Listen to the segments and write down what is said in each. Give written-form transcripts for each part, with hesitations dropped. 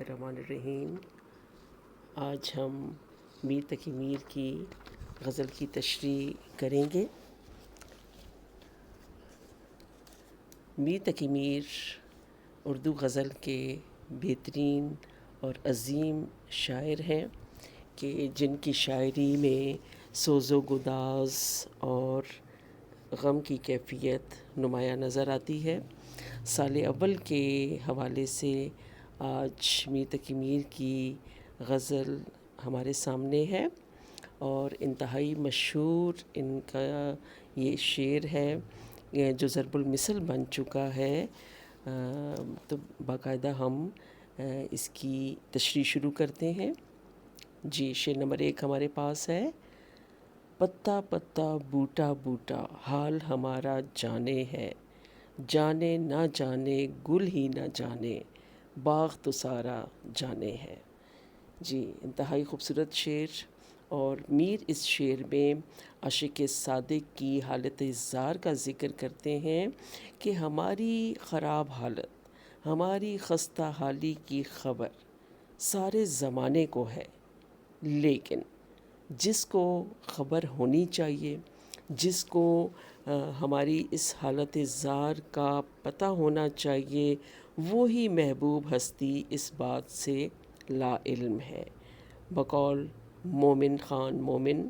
الرحمن الرحیم۔ آج ہم میر تقی میر کی غزل کی تشریح کریں گے۔ میر تقی میر اردو غزل کے بہترین اور عظیم شاعر ہیں کہ جن کی شاعری میں سوز و گداز اور غم کی کیفیت نمایاں نظر آتی ہے۔ سال اول کے حوالے سے آج میر تقی میر کی غزل ہمارے سامنے ہے اور انتہائی مشہور ان کا یہ شعر ہے جو ضرب المثل بن چکا ہے۔ تو باقاعدہ ہم اس کی تشریح شروع کرتے ہیں۔ جی، شعر نمبر 1 ہمارے پاس ہے۔ پتا پتا بوٹا بوٹا حال ہمارا جانے ہے، جانے نہ جانے گل ہی نہ جانے باغ تو سارا جانے ہے۔ جی، انتہائی خوبصورت شعر، اور میر اس شعر میں عاشق صادق کی حالت زار کا ذکر کرتے ہیں کہ ہماری خراب حالت، ہماری خستہ حالی کی خبر سارے زمانے کو ہے، لیکن جس کو خبر ہونی چاہیے، جس کو ہماری اس حالت زار کا پتہ ہونا چاہیے، وہی محبوب ہستی اس بات سے لا علم ہے۔ بقول مومن خان مومن،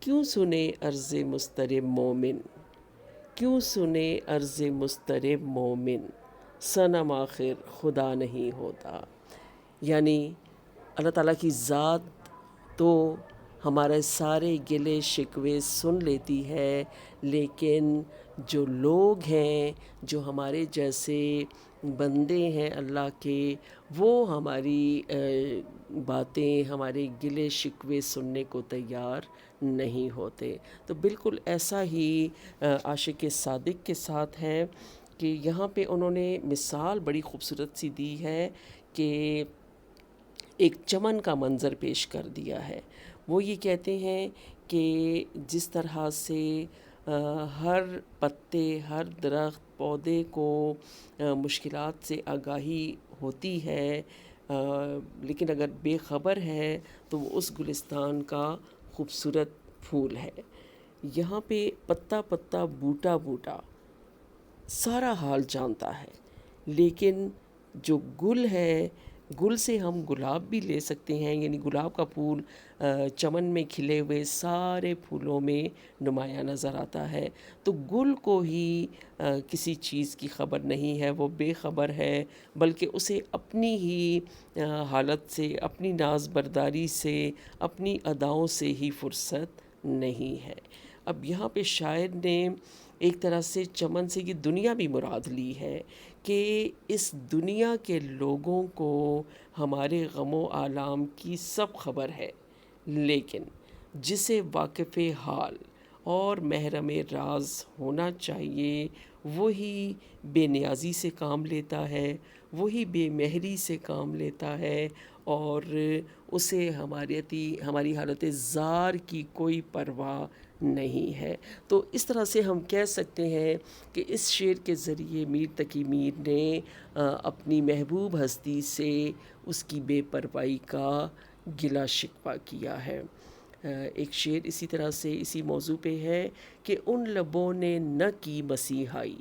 کیوں سنے عرض مضطرب مومن، کیوں سنے عرض مضطرب مومن، صنم آخر خدا نہیں ہوتا۔ یعنی اللہ تعالیٰ کی ذات تو ہمارے سارے گلے شکوے سن لیتی ہے، لیکن جو لوگ ہیں، جو ہمارے جیسے بندے ہیں اللہ کے، وہ ہماری باتیں، ہمارے گلے شکوے سننے کو تیار نہیں ہوتے۔ تو بالکل ایسا ہی عاشق صادق کے ساتھ ہے کہ یہاں پہ انہوں نے مثال بڑی خوبصورت سی دی ہے کہ ایک چمن کا منظر پیش کر دیا ہے۔ وہ یہ کہتے ہیں کہ جس طرح سے ہر پتے، ہر درخت، پودے کو مشکلات سے آگاہی ہوتی ہے، لیکن اگر بے خبر ہے تو وہ اس گلستان کا خوبصورت پھول ہے۔ یہاں پہ پتا پتا بوٹا بوٹا سارا حال جانتا ہے، لیکن جو گل ہے، گل سے ہم گلاب بھی لے سکتے ہیں، یعنی گلاب کا پھول چمن میں کھلے ہوئے سارے پھولوں میں نمایاں نظر آتا ہے، تو گل کو ہی کسی چیز کی خبر نہیں ہے، وہ بے خبر ہے، بلکہ اسے اپنی ہی حالت سے، اپنی ناز برداری سے، اپنی اداؤں سے ہی فرصت نہیں ہے۔ اب یہاں پہ شاعر نے ایک طرح سے چمن سے یہ دنیا بھی مراد لی ہے کہ اس دنیا کے لوگوں کو ہمارے غم و آلام کی سب خبر ہے، لیکن جسے واقف حال اور محرم راز ہونا چاہیے، وہی بے نیازی سے کام لیتا ہے، وہی بے مہری سے کام لیتا ہے، اور اسے ہماری حالت زار کی کوئی پرواہ نہیں ہے۔ تو اس طرح سے ہم کہہ سکتے ہیں کہ اس شعر کے ذریعے میر تقی میر نے اپنی محبوب ہستی سے اس کی بے پرواہی کا گلہ شکوہ کیا ہے۔ ایک شعر اسی طرح سے اسی موضوع پہ ہے کہ ان لبوں نے نہ کی مسیحائی،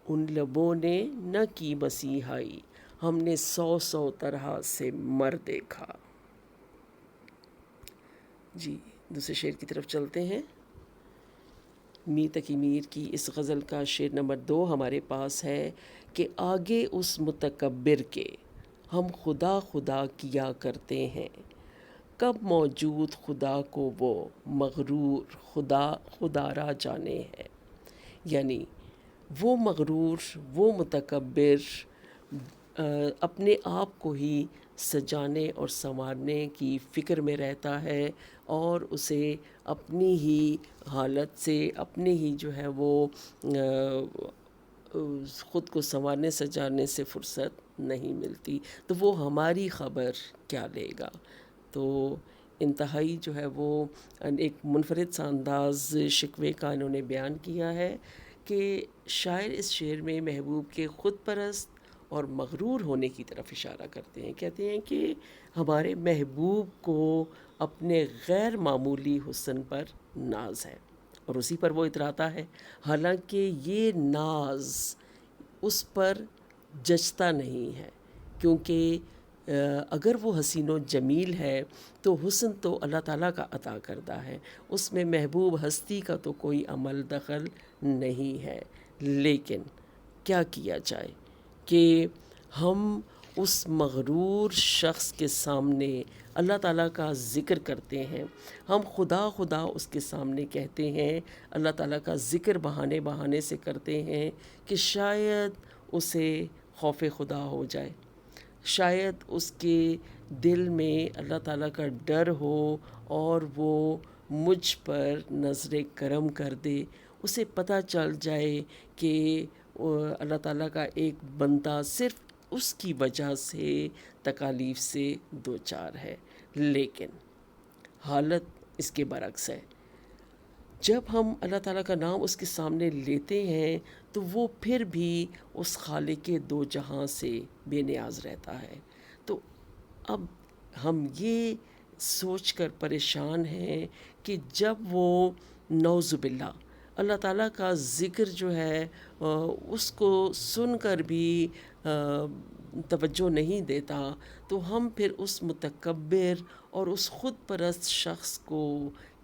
ان لبوں نے نہ کی مسیحائی، ہم نے 100 طرح سے مر دیکھا۔ جی، دوسرے شعر کی طرف چلتے ہیں۔ میر تقی میر کی اس غزل کا شعر نمبر 2 ہمارے پاس ہے کہ آگے اس متکبر کے ہم خدا خدا کیا کرتے ہیں، کب موجود خدا کو وہ مغرور خدا را جانے ہے۔ یعنی وہ مغرور، وہ متکبر اپنے آپ کو ہی سجانے اور سنوارنے کی فکر میں رہتا ہے، اور اسے اپنی ہی حالت سے، اپنے ہی جو ہے وہ خود کو سنوارنے سجانے سے فرصت نہیں ملتی، تو وہ ہماری خبر کیا لے گا۔ تو انتہائی جو ہے وہ ایک منفرد سا انداز شکوے کا انہوں نے بیان کیا ہے کہ شاعر اس شعر میں محبوب کے خود پرست اور مغرور ہونے کی طرف اشارہ کرتے ہیں. کہتے ہیں کہ ہمارے محبوب کو اپنے غیر معمولی حسن پر ناز ہے اور اسی پر وہ اتراتا ہے، حالانکہ یہ ناز اس پر جچتا نہیں ہے، کیونکہ اگر وہ حسین و جمیل ہے تو حسن تو اللہ تعالیٰ کا عطا کردہ ہے، اس میں محبوب ہستی کا تو کوئی عمل دخل نہیں ہے. لیکن کیا کیا جائے کہ ہم اس مغرور شخص کے سامنے اللہ تعالیٰ کا ذکر کرتے ہیں، ہم خدا خدا اس کے سامنے کہتے ہیں، اللہ تعالیٰ کا ذکر بہانے بہانے سے کرتے ہیں کہ شاید اسے خوف خدا ہو جائے، شاید اس کے دل میں اللہ تعالیٰ کا ڈر ہو اور وہ مجھ پر نظر کرم کر دے، اسے پتہ چل جائے کہ اللہ تعالیٰ کا ایک بندہ صرف اس کی وجہ سے تکالیف سے دوچار ہے. لیکن حالت اس کے برعکس ہے. جب ہم اللہ تعالیٰ کا نام اس کے سامنے لیتے ہیں تو وہ پھر بھی اس خالق دو جہاں سے بے نیاز رہتا ہے. تو اب ہم یہ سوچ کر پریشان ہیں کہ جب وہ نعوذ باللہ اللہ تعالیٰ کا ذکر جو ہے اس کو سن کر بھی توجہ نہیں دیتا، تو ہم پھر اس متکبر اور اس خود پرست شخص کو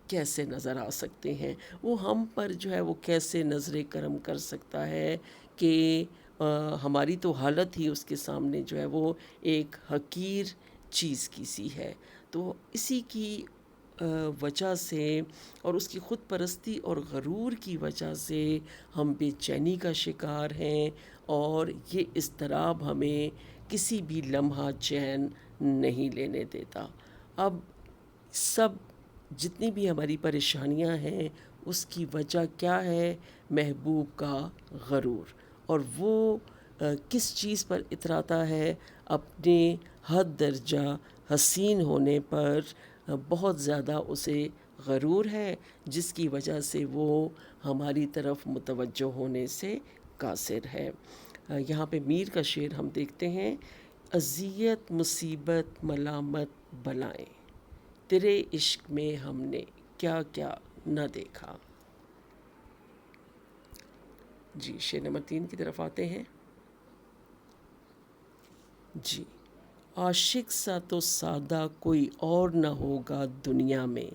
کیسے نظر آ سکتے ہیں؟ وہ ہم پر جو ہے وہ کیسے نظر کرم کر سکتا ہے کہ ہماری تو حالت ہی اس کے سامنے جو ہے وہ ایک حقیر چیز کی سی ہے. تو اسی کی وجہ سے اور اس کی خود پرستی اور غرور کی وجہ سے ہم بے چینی کا شکار ہیں اور یہ اضطراب ہمیں کسی بھی لمحہ چین نہیں لینے دیتا. اب سب جتنی بھی ہماری پریشانیاں ہیں اس کی وجہ کیا ہے؟ محبوب کا غرور. اور وہ کس چیز پر اتراتا ہے؟ اپنے حد درجہ حسین ہونے پر بہت زیادہ اسے غرور ہے، جس کی وجہ سے وہ ہماری طرف متوجہ ہونے سے قاصر ہے. یہاں پہ میر کا شعر ہم دیکھتے ہیں: اذیت مصیبت ملامت بلائیں، تیرے عشق میں ہم نے کیا کیا نہ دیکھا. جی شعر نمبر 3 کی طرف آتے ہیں. جی عاشق سا تو سادہ کوئی اور نہ ہوگا دنیا میں،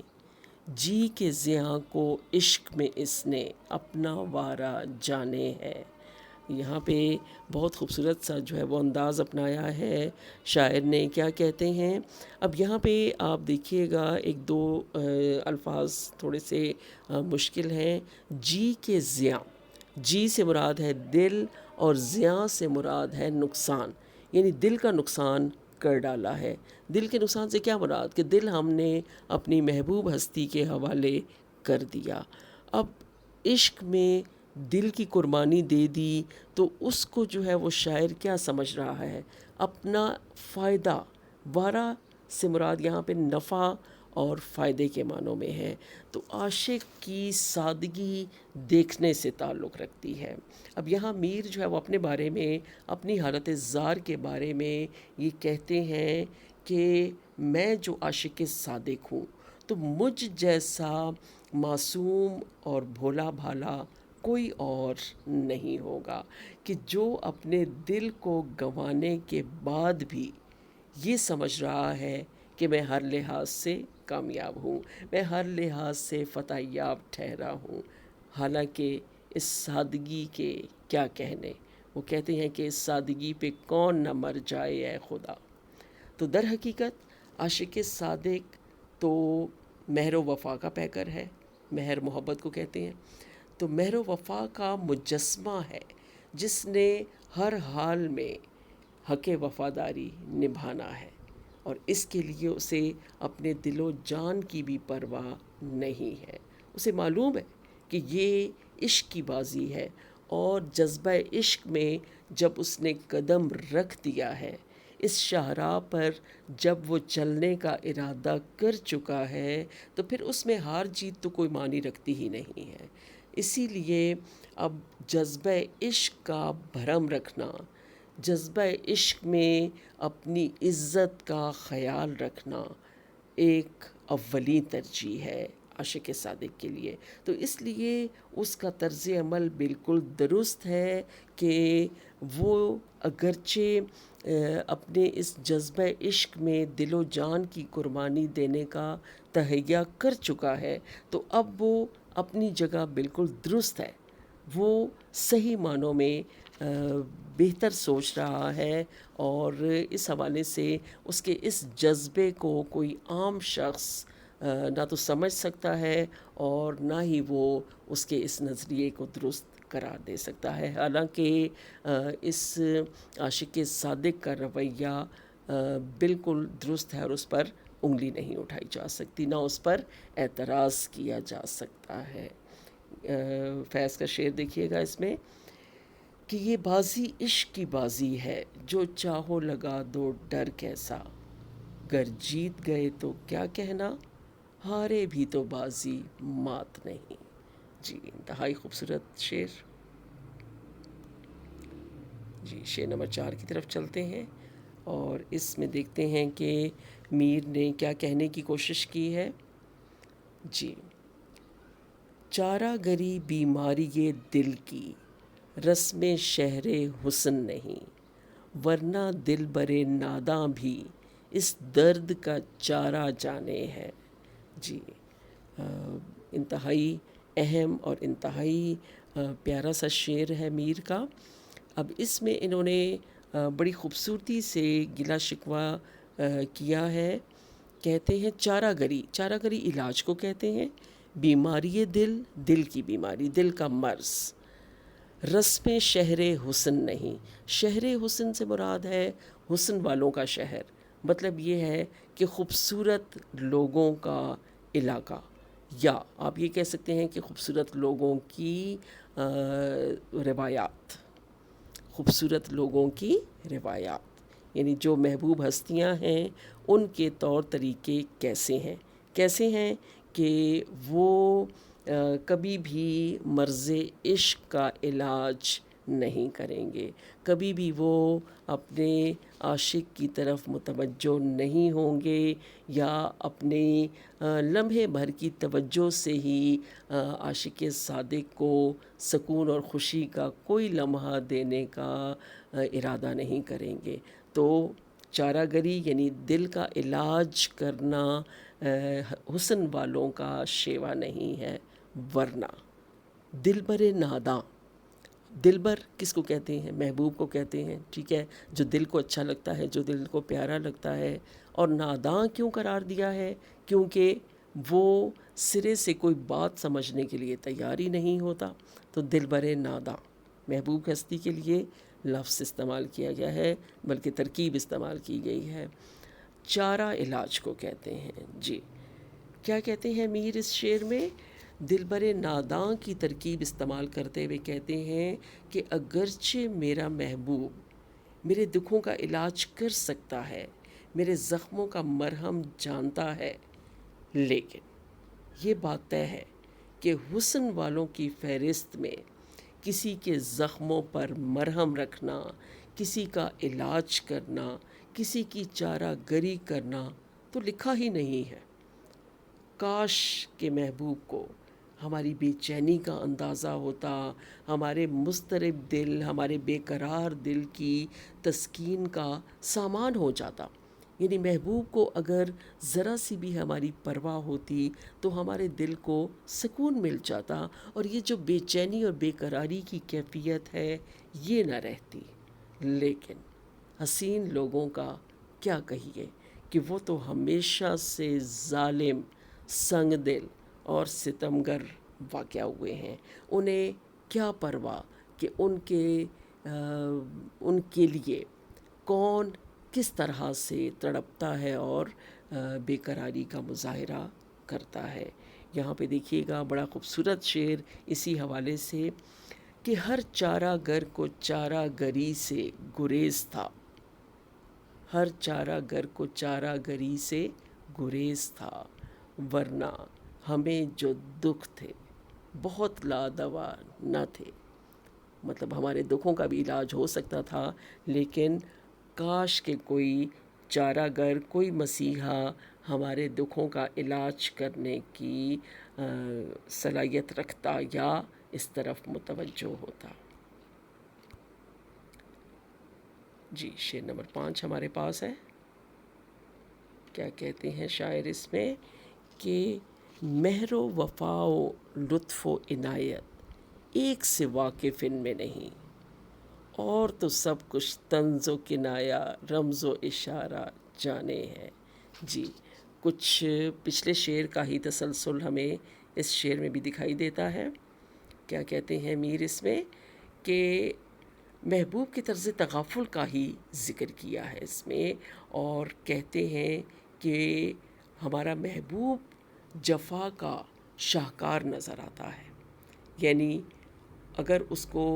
جی کے زیاں کو عشق میں اس نے اپنا وارہ جانے ہے. یہاں پہ بہت خوبصورت سا جو ہے وہ انداز اپنایا ہے شاعر نے. کیا کہتے ہیں؟ اب یہاں پہ آپ دیکھیے گا ایک دو الفاظ تھوڑے سے مشکل ہیں. جی کے زیاں، جی سے مراد ہے دل اور زیاں سے مراد ہے نقصان، یعنی دل کا نقصان کر ڈالا ہے. دل کے نقصان سے کیا مراد؟ کہ دل ہم نے اپنی محبوب ہستی کے حوالے کر دیا. اب عشق میں دل کی قربانی دے دی تو اس کو جو ہے وہ شاعر کیا سمجھ رہا ہے؟ اپنا فائدہ. وارہ سے مراد یہاں پہ نفع اور فائدے کے معنوں میں ہے. تو عاشق کی سادگی دیکھنے سے تعلق رکھتی ہے. اب یہاں میر جو ہے وہ اپنے بارے میں، اپنی حالت زار کے بارے میں یہ کہتے ہیں کہ میں جو عاشق صادق ہوں تو مجھ جیسا معصوم اور بھولا بھالا کوئی اور نہیں ہوگا، کہ جو اپنے دل کو گنوانے کے بعد بھی یہ سمجھ رہا ہے کہ میں ہر لحاظ سے کامیاب ہوں، میں ہر لحاظ سے فتح یاب ٹھہرا ہوں. حالانکہ اس سادگی کے کیا کہنے. وہ کہتے ہیں کہ اس سادگی پہ کون نہ مر جائے اے خدا. تو در حقیقت عاشق صادق تو مہر و وفا کا پیکر ہے. مہر محبت کو کہتے ہیں. تو مہر و وفا کا مجسمہ ہے جس نے ہر حال میں حق وفاداری نبھانا ہے، اور اس کے لیے اسے اپنے دل و جان کی بھی پرواہ نہیں ہے. اسے معلوم ہے کہ یہ عشق کی بازی ہے، اور جذبہ عشق میں جب اس نے قدم رکھ دیا ہے، اس شاہراہ پر جب وہ چلنے کا ارادہ کر چکا ہے، تو پھر اس میں ہار جیت تو کوئی معنی رکھتی ہی نہیں ہے. اسی لیے اب جذبہ عشق کا بھرم رکھنا، جذبہ عشق میں اپنی عزت کا خیال رکھنا ایک اولین ترجیح ہے عاشق صادق کے لیے. تو اس لیے اس کا طرز عمل بالکل درست ہے کہ وہ اگرچہ اپنے اس جذبہ عشق میں دل و جان کی قربانی دینے کا تہیہ کر چکا ہے، تو اب وہ اپنی جگہ بالکل درست ہے. وہ صحیح معنوں میں بہتر سوچ رہا ہے، اور اس حوالے سے اس کے اس جذبے کو کوئی عام شخص نہ تو سمجھ سکتا ہے اور نہ ہی وہ اس کے اس نظریے کو درست قرار دے سکتا ہے. حالانکہ اس عاشق صادق کا رویہ بالکل درست ہے اور اس پر انگلی نہیں اٹھائی جا سکتی، نہ اس پر اعتراض کیا جا سکتا ہے. فیض کا شعر دیکھیے گا اس میں کہ یہ بازی عشق کی بازی ہے، جو چاہو لگا دو ڈر کیسا، گر جیت گئے تو کیا کہنا، ہارے بھی تو بازی مات نہیں. جی انتہائی خوبصورت شعر. جی شعر نمبر 4 کی طرف چلتے ہیں اور اس میں دیکھتے ہیں کہ میر نے کیا کہنے کی کوشش کی ہے. جی چارہ گری بیماری یہ دل کی، رسم شہر حسن نہیں، ورنہ دل برے ناداں بھی اس درد کا چارہ جانے ہے. جی انتہائی اہم اور انتہائی پیارا سا شعر ہے میر کا. اب اس میں انہوں نے بڑی خوبصورتی سے گلہ شکوہ کیا ہے. کہتے ہیں چارہ گری، چارہ گری علاج کو کہتے ہیں، بیماری دل، دل کی بیماری، دل کا مرض، رسم شہر حسن نہیں. شہر حسن سے مراد ہے حسن والوں کا شہر، مطلب یہ ہے کہ خوبصورت لوگوں کا علاقہ، یا آپ یہ کہہ سکتے ہیں کہ خوبصورت لوگوں کی روایات، خوبصورت لوگوں کی روایات، یعنی جو محبوب ہستیاں ہیں ان کے طور طریقے کیسے ہیں کہ وہ کبھی بھی مرض عشق کا علاج نہیں کریں گے، کبھی بھی وہ اپنے عاشق کی طرف متوجہ نہیں ہوں گے، یا اپنے لمحے بھر کی توجہ سے ہی عاشق صادق کو سکون اور خوشی کا کوئی لمحہ دینے کا ارادہ نہیں کریں گے. تو چارہ گری یعنی دل کا علاج کرنا حسن والوں کا شیوا نہیں ہے. ورنہ دل برے ناداں، دلبر کس کو کہتے ہیں؟ محبوب کو کہتے ہیں، ٹھیک ہے، جو دل کو اچھا لگتا ہے، جو دل کو پیارا لگتا ہے. اور ناداں کیوں قرار دیا ہے؟ کیونکہ وہ سرے سے کوئی بات سمجھنے کے لیے تیار ہی نہیں ہوتا. تو دل برے ناداں محبوب ہستی کے لیے لفظ استعمال کیا گیا ہے، بلکہ ترکیب استعمال کی گئی ہے. چارہ علاج کو کہتے ہیں. جی کیا کہتے ہیں میر اس شعر میں؟ دل برے ناداں کی ترکیب استعمال کرتے ہوئے کہتے ہیں کہ اگرچہ میرا محبوب میرے دکھوں کا علاج کر سکتا ہے، میرے زخموں کا مرہم جانتا ہے، لیکن یہ بات طے ہے کہ حسن والوں کی فہرست میں کسی کے زخموں پر مرہم رکھنا، کسی کا علاج کرنا، کسی کی چارہ گری کرنا تو لکھا ہی نہیں ہے. کاش کہ محبوب کو ہماری بے چینی کا اندازہ ہوتا، ہمارے مضطرب دل، ہمارے بے قرار دل کی تسکین کا سامان ہو جاتا. یعنی محبوب کو اگر ذرا سی بھی ہماری پرواہ ہوتی تو ہمارے دل کو سکون مل جاتا، اور یہ جو بے چینی اور بے قراری کی کیفیت ہے یہ نہ رہتی. لیکن حسین لوگوں کا کیا کہیے کہ وہ تو ہمیشہ سے ظالم، سنگ دل اور ستمگر واقع ہوئے ہیں. انہیں کیا پرواہ کہ ان کے لیے کون کس طرح سے تڑپتا ہے اور بے قراری کا مظاہرہ کرتا ہے. یہاں پہ دیکھیے گا بڑا خوبصورت شعر اسی حوالے سے کہ ہر چارہ گر کو چارہ گری سے گریز تھا، ہر چارہ گر کو چارہ گری سے گریز تھا، ورنہ ہمیں جو دکھ تھے بہت لادوا نہ تھے. مطلب ہمارے دکھوں کا بھی علاج ہو سکتا تھا، لیکن کاش کہ کوئی چارہ گر، کوئی مسیحا ہمارے دکھوں کا علاج کرنے کی صلاحیت رکھتا یا اس طرف متوجہ ہوتا۔ جی، شعر نمبر 5 ہمارے پاس ہے۔ کیا کہتے ہیں شاعر اس میں کہ مہر و وفا و لطف و عنایت ایک سے واقف ان میں نہیں، اور تو سب کچھ طنز و کنایا رمز و اشارہ جانے ہے۔ جی، کچھ پچھلے شعر کا ہی تسلسل ہمیں اس شعر میں بھی دکھائی دیتا ہے۔ کیا کہتے ہیں میر اس میں کہ محبوب کی طرز تغافل کا ہی ذکر کیا ہے اس میں، اور کہتے ہیں کہ ہمارا محبوب جفا کا شاہکار نظر آتا ہے، یعنی اگر اس کو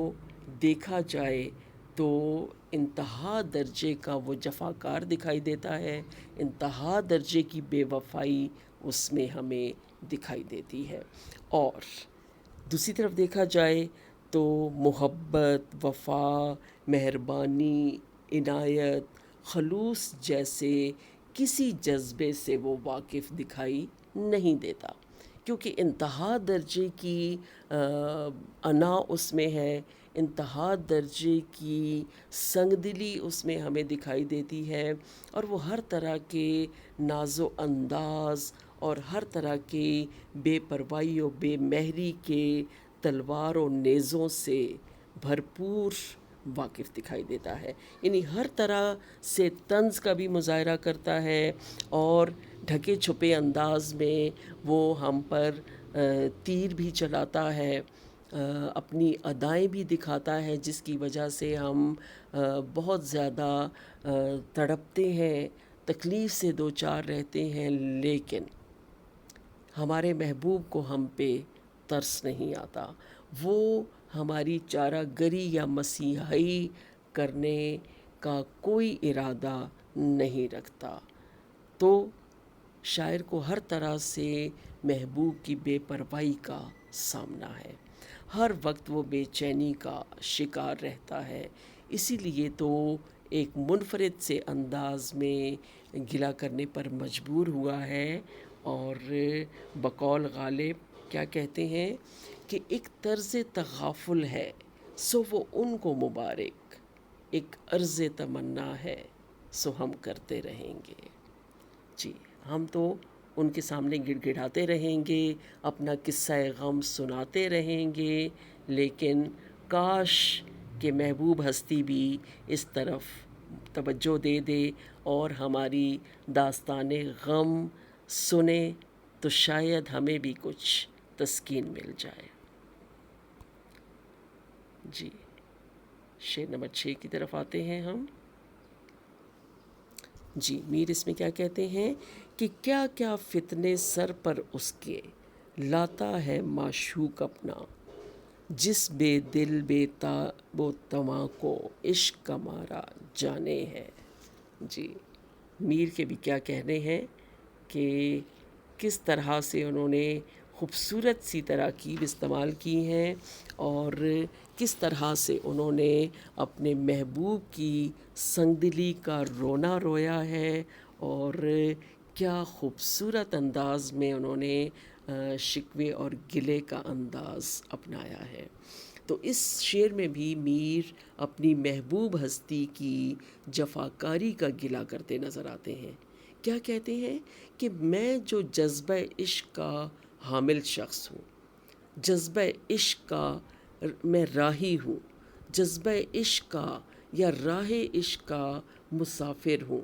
دیکھا جائے تو انتہا درجے کا وہ جفاکار دکھائی دیتا ہے، انتہا درجے کی بے وفائی اس میں ہمیں دکھائی دیتی ہے۔ اور دوسری طرف دیکھا جائے تو محبت، وفا، مہربانی، عنایت، خلوص جیسے کسی جذبے سے وہ واقف دکھائی نہیں دیتا، کیونکہ انتہا درجے کی انا اس میں ہے، انتہا درجے کی سنگ دلی اس میں ہمیں دکھائی دیتی ہے، اور وہ ہر طرح کے ناز و انداز اور ہر طرح کے بے پرواہی و بے مہری کے تلوار و نیزوں سے بھرپور واقف دکھائی دیتا ہے، یعنی ہر طرح سے طنز کا بھی مظاہرہ کرتا ہے، اور ڈھکے چھپے انداز میں وہ ہم پر تیر بھی چلاتا ہے، اپنی ادائیں بھی دکھاتا ہے، جس کی وجہ سے ہم بہت زیادہ تڑپتے ہیں، تکلیف سے دوچار رہتے ہیں، لیکن ہمارے محبوب کو ہم پہ ترس نہیں آتا، وہ ہماری چارہ گری یا مسیحائی کرنے کا کوئی ارادہ نہیں رکھتا۔ تو شاعر کو ہر طرح سے محبوب کی بے پرواہی کا سامنا ہے، ہر وقت وہ بے چینی کا شکار رہتا ہے، اسی لیے تو ایک منفرد سے انداز میں گلہ کرنے پر مجبور ہوا ہے، اور بقول غالب کیا کہتے ہیں کہ ایک طرز تغافل ہے سو وہ ان کو مبارک، ایک عرض تمنا ہے سو ہم کرتے رہیں گے۔ جی، ہم تو ان کے سامنے گڑ گڑاتے رہیں گے، اپنا قصہ غم سناتے رہیں گے، لیکن کاش کہ محبوب ہستی بھی اس طرف توجہ دے دے اور ہماری داستان غم سنے، تو شاید ہمیں بھی کچھ تسکین مل جائے۔ جی، شعر نمبر 6 کی طرف آتے ہیں ہم۔ جی، میر اس میں کیا کہتے ہیں کہ کیا کیا فتنے سر پر اس کے لاتا ہے معشوق اپنا، جس بے دل بے تاب و طمع کو عشق کا مارا جانے ہے۔ جی، میر کے بھی کیا کہنے ہیں کہ کس طرح سے انہوں نے خوبصورت سی تراکیب استعمال کی ہیں، اور کس طرح سے انہوں نے اپنے محبوب کی سنگ دلی کا رونا رویا ہے، اور کیا خوبصورت انداز میں انہوں نے شکوے اور گلے کا انداز اپنایا ہے۔ تو اس شعر میں بھی میر اپنی محبوب ہستی کی جفاکاری کا گلہ کرتے نظر آتے ہیں۔ کیا کہتے ہیں کہ میں جو جذبہ عشق کا حامل شخص ہوں، جذبہ عشق کا میں راہی ہوں، جذبہ عشق کا یا راہ عشق کا مسافر ہوں،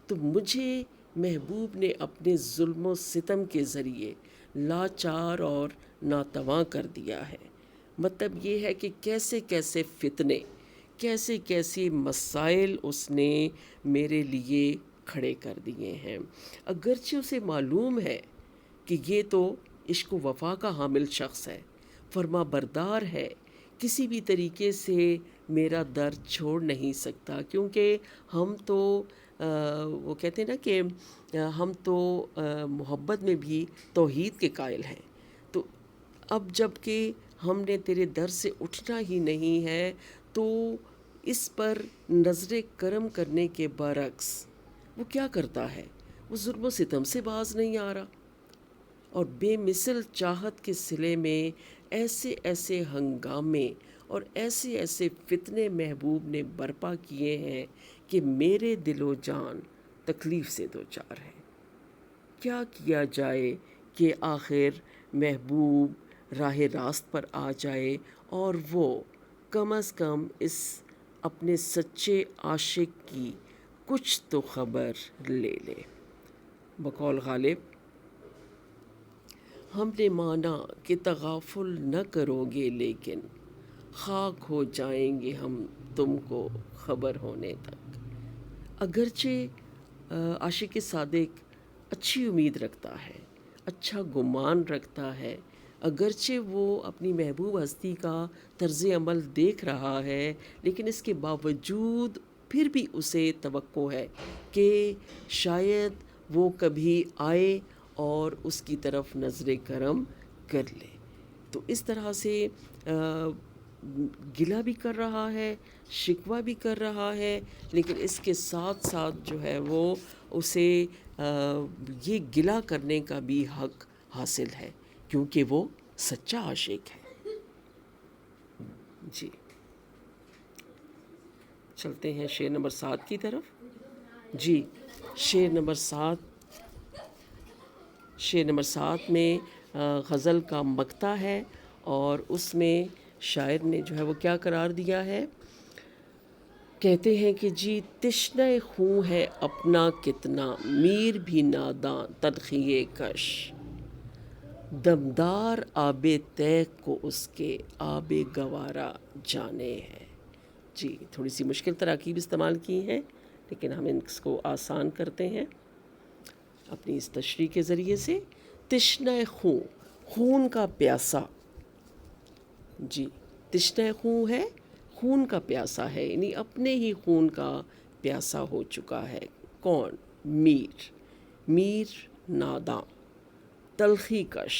تو مجھے محبوب نے اپنے ظلم و ستم کے ذریعے لاچار اور ناتواں کر دیا ہے۔ مطلب یہ ہے کہ کیسے کیسے فتنے، کیسے کیسے مسائل اس نے میرے لیے کھڑے کر دیے ہیں، اگرچہ اسے معلوم ہے کہ یہ تو عشق و وفا کا حامل شخص ہے، فرما بردار ہے، کسی بھی طریقے سے میرا درد چھوڑ نہیں سکتا، کیونکہ ہم تو وہ کہتے ہیں نا کہ ہم تو محبت میں بھی توحید کے قائل ہیں۔ تو اب جب کہ ہم نے تیرے در سے اٹھنا ہی نہیں ہے، تو اس پر نظر کرم کرنے کے برعکس وہ کیا کرتا ہے؟ وہ ظلم و ستم سے باز نہیں آ رہا، اور بے مثل چاہت کے صلے میں ایسے ایسے ہنگامے اور ایسے ایسے فتنے محبوب نے برپا کیے ہیں کہ میرے دل و جان تکلیف سے دوچار ہے۔ کیا کیا جائے کہ آخر محبوب راہ راست پر آ جائے، اور وہ کم از کم اس اپنے سچے عاشق کی کچھ تو خبر لے لے۔ بقول غالب، ہم نے مانا کہ تغافل نہ کرو گے، لیکن خاک ہو جائیں گے ہم تم کو خبر ہونے تک۔ اگرچہ عاشق صادق اچھی امید رکھتا ہے، اچھا گمان رکھتا ہے، اگرچہ وہ اپنی محبوب ہستی کا طرز عمل دیکھ رہا ہے، لیکن اس کے باوجود پھر بھی اسے توقع ہے کہ شاید وہ کبھی آئے اور اس کی طرف نظر کرم کر لے۔ تو اس طرح سے گلہ بھی کر رہا ہے، شکوہ بھی کر رہا ہے، لیکن اس کے ساتھ ساتھ جو ہے وہ اسے یہ گلہ کرنے کا بھی حق حاصل ہے، کیونکہ وہ سچا عاشق ہے۔ جی، چلتے ہیں شعر نمبر 7 کی طرف۔ جی، شعر نمبر 7 میں غزل کا مقطع ہے، اور اس میں شاعر نے جو ہے وہ کیا قرار دیا ہے؟ کہتے ہیں کہ جی، تشنہ خون ہے اپنا کتنا، میر بھی ناداں تلخی کش، دمدار آب تیغ کو اس کے آب گوارا جانے ہے۔ جی، تھوڑی سی مشکل تراکیب استعمال کی ہیں، لیکن ہم اس کو آسان کرتے ہیں اپنی اس تشریح کے ذریعے سے۔ تشنہ خون، خون کا پیاسا۔ جی، تشنہ خون ہے، خون کا پیاسا ہے، یعنی اپنے ہی خون کا پیاسا ہو چکا ہے۔ کون؟ میر ناداں، تلخی کش۔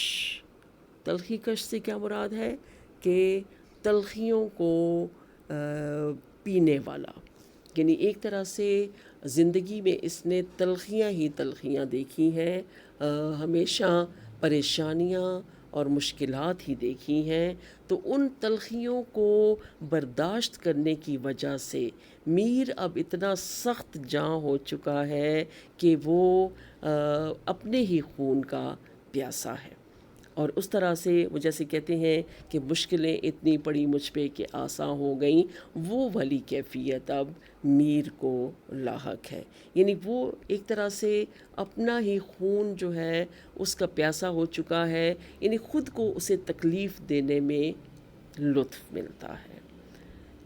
تلخی کش سے کیا مراد ہے؟ کہ تلخیوں کو پینے والا، یعنی ایک طرح سے زندگی میں اس نے تلخیاں ہی تلخیاں دیکھی ہیں، ہمیشہ پریشانیاں اور مشکلات ہی دیکھی ہیں، تو ان تلخیوں کو برداشت کرنے کی وجہ سے میر اب اتنا سخت جاں ہو چکا ہے کہ وہ اپنے ہی خون کا پیاسا ہے، اور اس طرح سے وہ جیسے کہتے ہیں کہ مشکلیں اتنی پڑی مجھ پہ کہ آساں ہو گئیں، وہ والی کیفیت اب میر کو لاحق ہے، یعنی وہ ایک طرح سے اپنا ہی خون جو ہے اس کا پیاسا ہو چکا ہے، یعنی خود کو اسے تکلیف دینے میں لطف ملتا ہے۔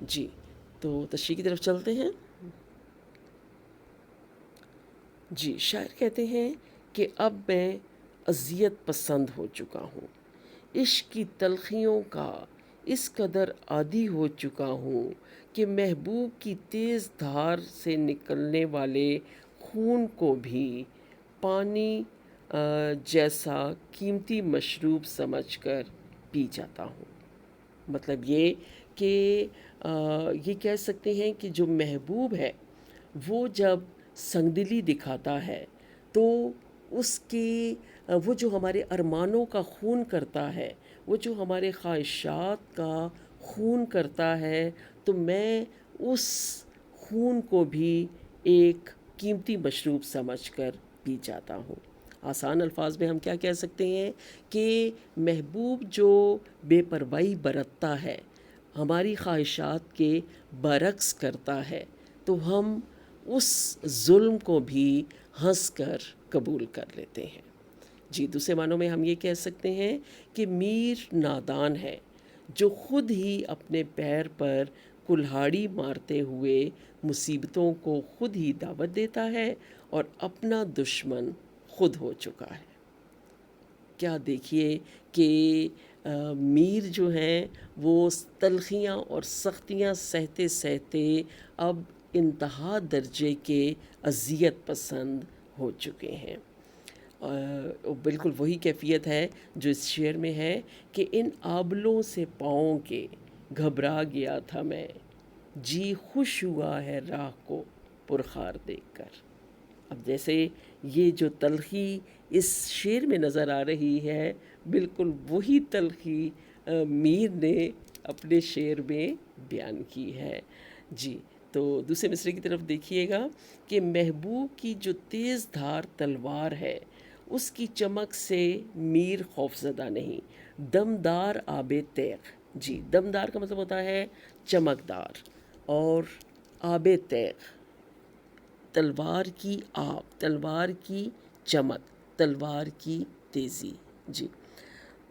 جی، تو تشریح کی طرف چلتے ہیں۔ جی، شاعر کہتے ہیں کہ اب میں اذیت پسند ہو چکا ہوں، عشق کی تلخیوں کا اس قدر عادی ہو چکا ہوں کہ محبوب کی تیز دھار سے نکلنے والے خون کو بھی پانی جیسا قیمتی مشروب سمجھ کر پی جاتا ہوں۔ مطلب یہ کہ یہ کہہ سکتے ہیں کہ جو محبوب ہے وہ جب سنگدلی دکھاتا ہے تو اس کی وہ جو ہمارے ارمانوں کا خون کرتا ہے، وہ جو ہمارے خواہشات کا خون کرتا ہے، تو میں اس خون کو بھی ایک قیمتی مشروب سمجھ کر پی جاتا ہوں۔ آسان الفاظ میں ہم کیا کہہ سکتے ہیں کہ محبوب جو بے پرواہی برتتا ہے، ہماری خواہشات کے برعکس کرتا ہے، تو ہم اس ظلم کو بھی ہنس کر قبول کر لیتے ہیں۔ جی، دوسرے معنوں میں ہم یہ کہہ سکتے ہیں کہ میر نادان ہے جو خود ہی اپنے پیر پر کلہاڑی مارتے ہوئے مصیبتوں کو خود ہی دعوت دیتا ہے، اور اپنا دشمن خود ہو چکا ہے۔ کیا دیکھیے کہ میر جو ہیں وہ تلخیاں اور سختیاں سہتے سہتے اب انتہا درجے کے اذیت پسند ہو چکے ہیں۔ بالکل وہی کیفیت ہے جو اس شعر میں ہے کہ ان آبلوں سے پاؤں کے گھبرا گیا تھا میں، جی خوش ہوا ہے راہ کو پرخار دیکھ کر۔ اب جیسے یہ جو تلخی اس شعر میں نظر آ رہی ہے، بالکل وہی تلخی میر نے اپنے شعر میں بیان کی ہے۔ جی تو دوسرے مصرعے کی طرف دیکھیے گا کہ محبوب کی جو تیز دھار تلوار ہے، اس کی چمک سے میر خوفزدہ نہیں، دمدار آب تیغ۔ جی دمدار کا مطلب ہوتا ہے چمکدار، اور آب تیغ تلوار کی آب، تلوار کی چمک، تلوار کی تیزی۔ جی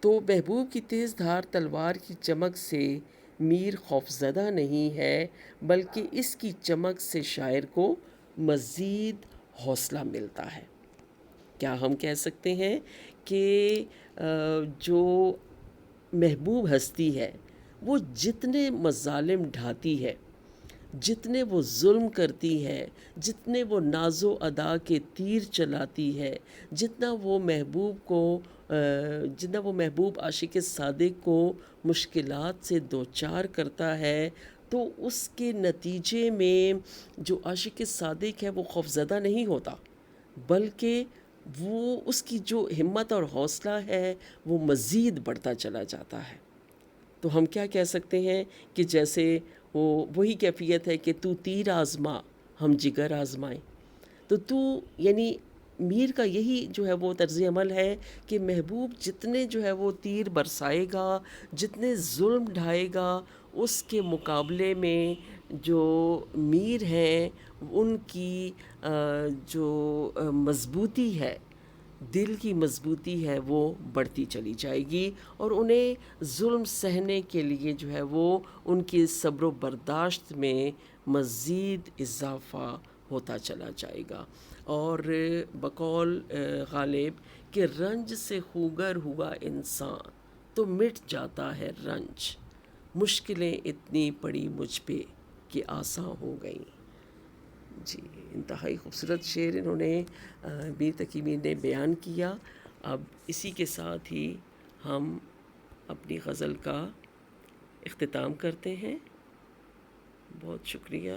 تو محبوب کی تیز دھار تلوار کی چمک سے میر خوفزدہ نہیں ہے، بلکہ اس کی چمک سے شاعر کو مزید حوصلہ ملتا ہے۔ کیا ہم کہہ سکتے ہیں کہ جو محبوب ہستی ہے وہ جتنے مظالم ڈھاتی ہے، جتنے وہ ظلم کرتی ہے، جتنے وہ ناز و ادا کے تیر چلاتی ہے، جتنا وہ محبوب عاشق صادق کو مشکلات سے دوچار کرتا ہے، تو اس کے نتیجے میں جو عاشق صادق ہے وہ خوفزدہ نہیں ہوتا، بلکہ وہ اس کی جو ہمت اور حوصلہ ہے وہ مزید بڑھتا چلا جاتا ہے۔ تو ہم کیا کہہ سکتے ہیں کہ جیسے وہی کیفیت ہے کہ تو تیر آزما ہم جگر آزمائیں، تو یعنی میر کا یہی جو ہے وہ طرز عمل ہے کہ محبوب جتنے جو ہے وہ تیر برسائے گا، جتنے ظلم ڈھائے گا، اس کے مقابلے میں جو میر ہیں ان کی جو مضبوطی ہے، دل کی مضبوطی ہے، وہ بڑھتی چلی جائے گی، اور انہیں ظلم سہنے کے لیے جو ہے وہ ان کی صبر و برداشت میں مزید اضافہ ہوتا چلا جائے گا۔ اور بقول غالب کہ رنج سے خوگر ہوا انسان تو مٹ جاتا ہے رنج، مشکلیں اتنی پڑی مجھ پہ کہ آساں ہو گئیں۔ جی انتہائی خوبصورت شعر انہوں نے میر تقی میر نے بیان کیا۔ اب اسی کے ساتھ ہی ہم اپنی غزل کا اختتام کرتے ہیں۔ بہت شکریہ۔